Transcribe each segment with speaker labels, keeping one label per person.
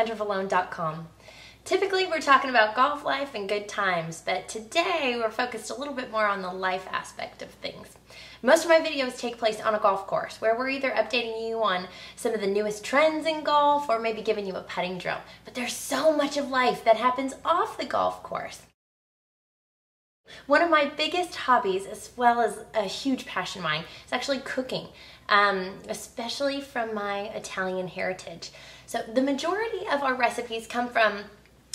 Speaker 1: KendraVallone.com. Typically we're talking about golf life and good times, but today we're focused a little bit more on the life aspect of things. Most of my videos take place on a golf course where we're either updating you on some of the newest trends in golf or maybe giving you a putting drill. But there's so much of life that happens off the golf course. One of my biggest hobbies, as well as a huge passion of mine, is actually cooking, especially from my Italian heritage. So the majority of our recipes come from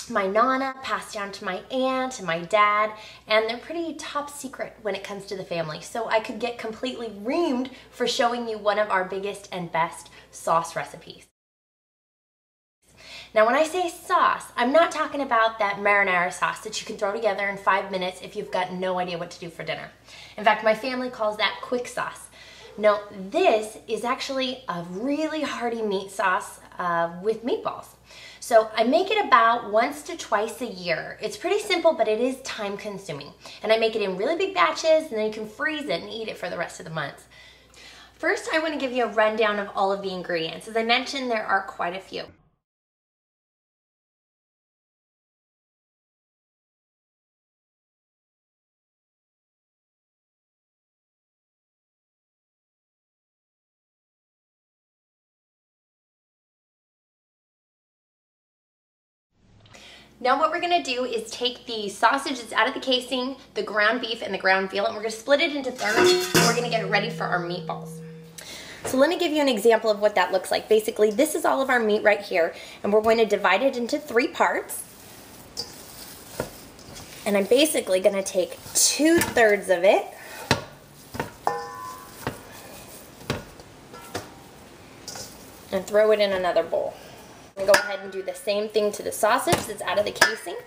Speaker 1: my nonna, passed down to my aunt and my dad, and they're pretty top secret when it comes to the family. So I could get completely reamed for showing you one of our biggest and best sauce recipes. Now when I say sauce, I'm not talking about that marinara sauce that you can throw together in 5 minutes if you've got no idea what to do for dinner. In fact, my family calls that quick sauce. No, this is actually a really hearty meat sauce with meatballs. So I make it about once to twice a year. It's pretty simple, but it is time consuming. And I make it in really big batches, and then you can freeze it and eat it for the rest of the month. First, I want to give you a rundown of all of the ingredients. As I mentioned, there are quite a few. Now what we're gonna do is take the sausage that's out of the casing, the ground beef and the ground veal, and we're gonna split it into thirds, and we're gonna get it ready for our meatballs. So let me give you an example of what that looks like. Basically, this is all of our meat right here, and we're going to divide it into 3 parts. And I'm basically gonna take 2/3 of it and throw it in another bowl. I'm going to go ahead and do the same thing to the sausage that's out of the casing.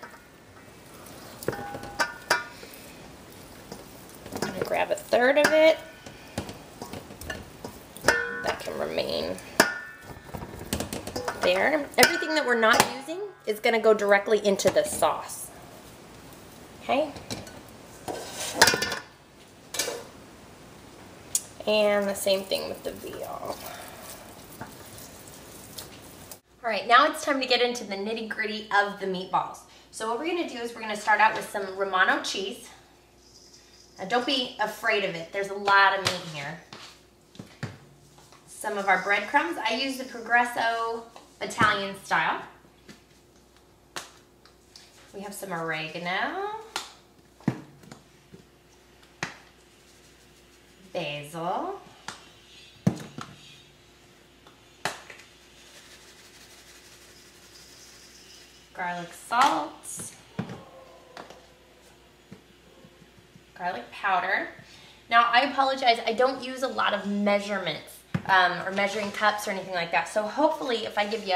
Speaker 1: I'm going to grab 1/3 of it. That can remain there. Everything that we're not using is going to go directly into the sauce. Okay? And the same thing with the veal. All right, now it's time to get into the nitty-gritty of the meatballs. So what we're gonna do is we're gonna start out with some Romano cheese. Now don't be afraid of it. There's a lot of meat here. Some of our breadcrumbs. I use the Progresso Italian style. We have some oregano, basil, garlic salt, garlic powder. Now I apologize, I don't use a lot of measurements or measuring cups or anything like that. So hopefully if I give you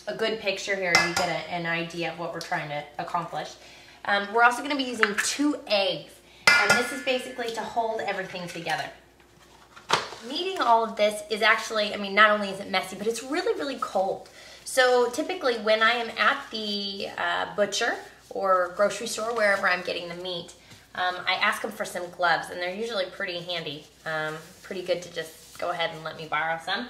Speaker 1: a good picture here, you get an idea of what we're trying to accomplish. We're also gonna be using 2 eggs, and this is basically to hold everything together. Kneading all of this is actually, I mean, not only is it messy, but it's really, really cold. So typically when I am at the butcher or grocery store, wherever I'm getting the meat, I ask them for some gloves, and they're usually pretty handy, pretty good to just go ahead and let me borrow some.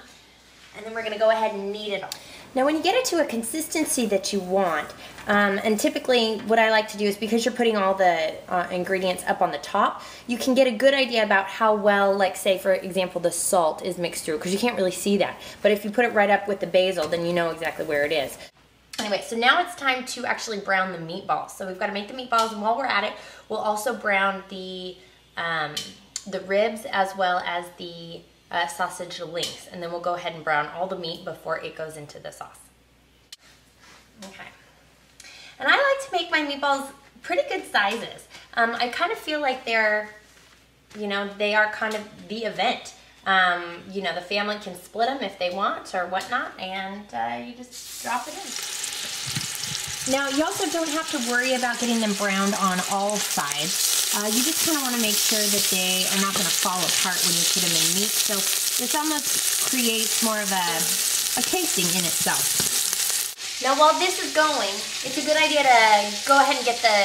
Speaker 1: And then we're gonna go ahead and knead it all. Now when you get it to a consistency that you want, and typically what I like to do is, because you're putting all the ingredients up on the top, you can get a good idea about how well, like say for example, the salt is mixed through, because you can't really see that. But if you put it right up with the basil, then you know exactly where it is. Anyway, so now it's time to actually brown the meatballs. So we've got to make the meatballs, and while we're at it, we'll also brown the ribs as well as the sausage links, and then we'll go ahead and brown all the meat before it goes into the sauce. Okay. And I like to make my meatballs pretty good sizes. I kind of feel like they're, you know, they are kind of the event. You know, the family can split them if they want or whatnot, and you just drop it in. Now, you also don't have to worry about getting them browned on all sides. You just kind of want to make sure that they are not going to fall apart when you put them in meat. So this almost creates more of a casing in itself. Now while this is going, it's a good idea to go ahead and get the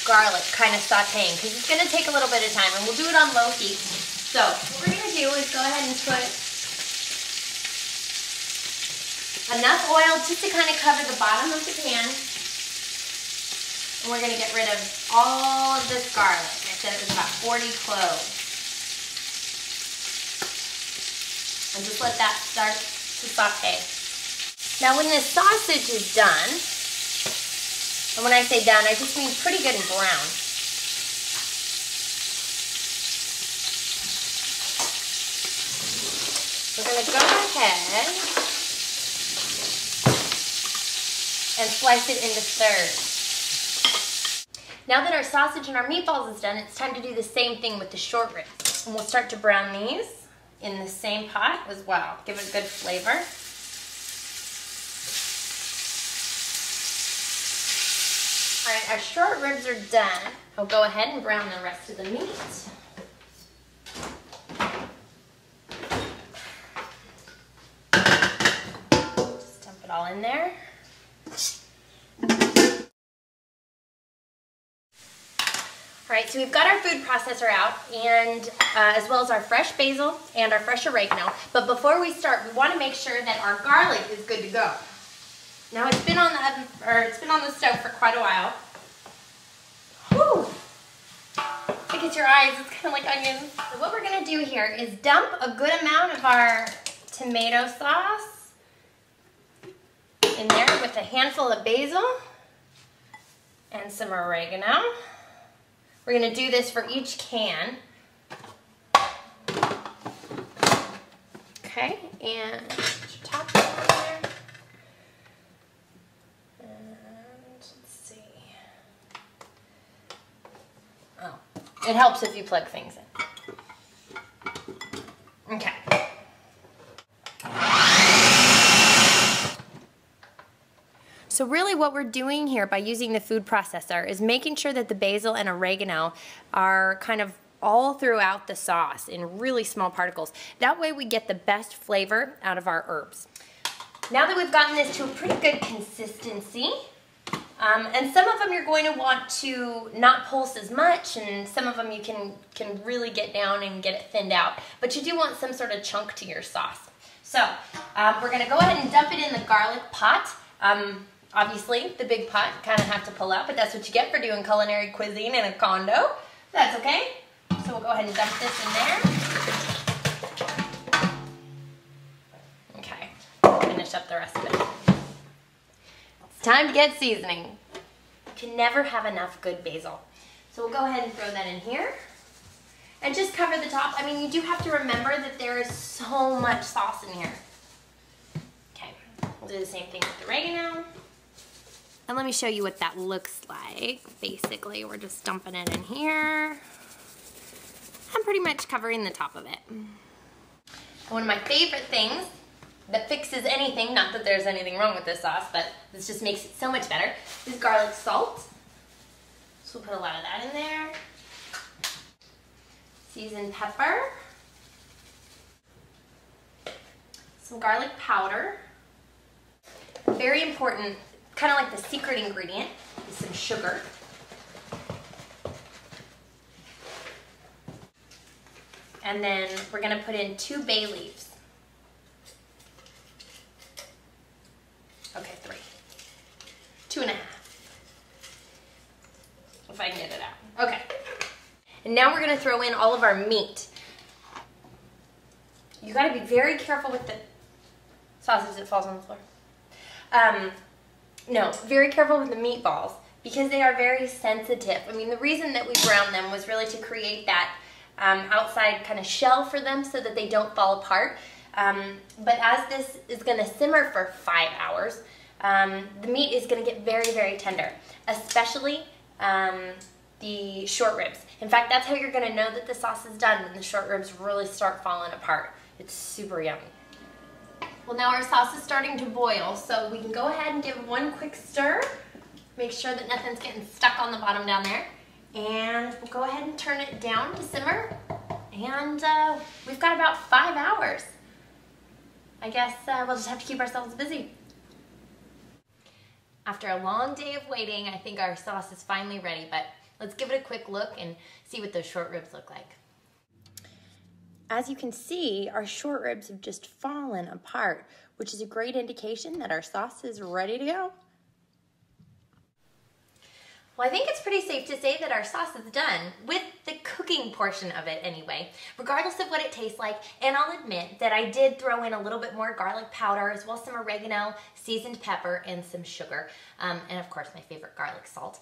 Speaker 1: garlic kind of sauteing, because it's going to take a little bit of time, and we'll do it on low heat. So what we're going to do is go ahead and put Enough oil just to kind of cover the bottom of the pan. And we're going to get rid of all of this garlic. I said it was about 40 cloves. And just let that start to saute. Now when the sausage is done, and when I say done, I just mean pretty good and brown. We're going to go ahead and slice it into thirds. Now that our sausage and our meatballs is done, it's time to do the same thing with the short ribs. And we'll start to brown these in the same pot as well. Give it a good flavor. All right, our short ribs are done. I'll go ahead and brown the rest of the meat. Just dump it all in there. All right, so we've got our food processor out, and as well as our fresh basil and our fresh oregano. But before we start, we want to make sure that our garlic is good to go. Now it's been on the oven, or it's been on the stove for quite a while. Whew! Look at your eyes, it's kind of like onions. So what we're gonna do here is dump a good amount of our tomato sauce in there with a handful of basil and some oregano. We're gonna do this for each can. Okay, and top it on there. It helps if you plug things in. Okay. So really what we're doing here by using the food processor is making sure that the basil and oregano are kind of all throughout the sauce in really small particles. That way we get the best flavor out of our herbs. Now that we've gotten this to a pretty good consistency, and some of them you're going to want to not pulse as much, and some of them you can really get down and get it thinned out. But you do want some sort of chunk to your sauce. So we're going to go ahead and dump it in the garlic pot. Obviously, the big pot you kind of have to pull out, but that's what you get for doing culinary cuisine in a condo. That's okay. So we'll go ahead and dump this in there. Okay, finish up the rest of it. Time to get seasoning. You can never have enough good basil. So we'll go ahead and throw that in here. And just cover the top. I mean, you do have to remember that there is so much sauce in here. Okay, we'll do the same thing with the oregano. And let me show you what that looks like. Basically, we're just dumping it in here. I'm pretty much covering the top of it. And one of my favorite things that fixes anything, not that there's anything wrong with this sauce, but this just makes it so much better, is garlic salt. So we'll put a lot of that in there. Seasoned pepper. Some garlic powder. Very important, kind of like the secret ingredient, is some sugar. And then we're gonna put in 2 bay leaves. Okay, 3. 2.5. If I can get it out. Okay. And now we're gonna throw in all of our meat. You gotta be very careful with the sausage that falls on the floor. No, very careful with the meatballs because they are very sensitive. I mean, the reason that we browned them was really to create that outside kind of shell for them so that they don't fall apart. But as this is going to simmer for 5 hours, the meat is going to get very, very tender, especially the short ribs. In fact, that's how you're going to know that the sauce is done, when the short ribs really start falling apart. It's super yummy. Well, now our sauce is starting to boil, so we can go ahead and give one quick stir. Make sure that nothing's getting stuck on the bottom down there. And we'll go ahead and turn it down to simmer. And we've got about 5 hours. I guess we'll just have to keep ourselves busy. After a long day of waiting, I think our sauce is finally ready, but let's give it a quick look and see what those short ribs look like. As you can see, our short ribs have just fallen apart, which is a great indication that our sauce is ready to go. Well, I think it's pretty safe to say that our sauce is done, with the cooking portion of it anyway, regardless of what it tastes like. And I'll admit that I did throw in a little bit more garlic powder, as well as some oregano, seasoned pepper, and some sugar, and of course my favorite, garlic salt,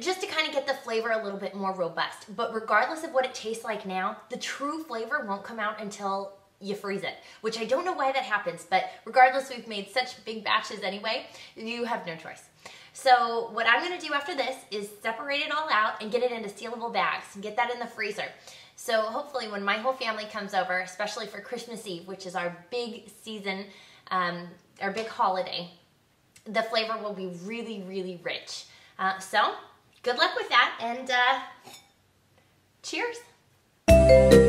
Speaker 1: just to kind of get the flavor a little bit more robust. But regardless of what it tastes like now, the true flavor won't come out until you freeze it, which I don't know why that happens, but regardless, we've made such big batches anyway, you have no choice. So what I'm going to do after this is separate it all out and get it into sealable bags and get that in the freezer. So hopefully when my whole family comes over, especially for Christmas Eve, which is our big season, our big holiday, the flavor will be really, really rich. So good luck with that, and cheers.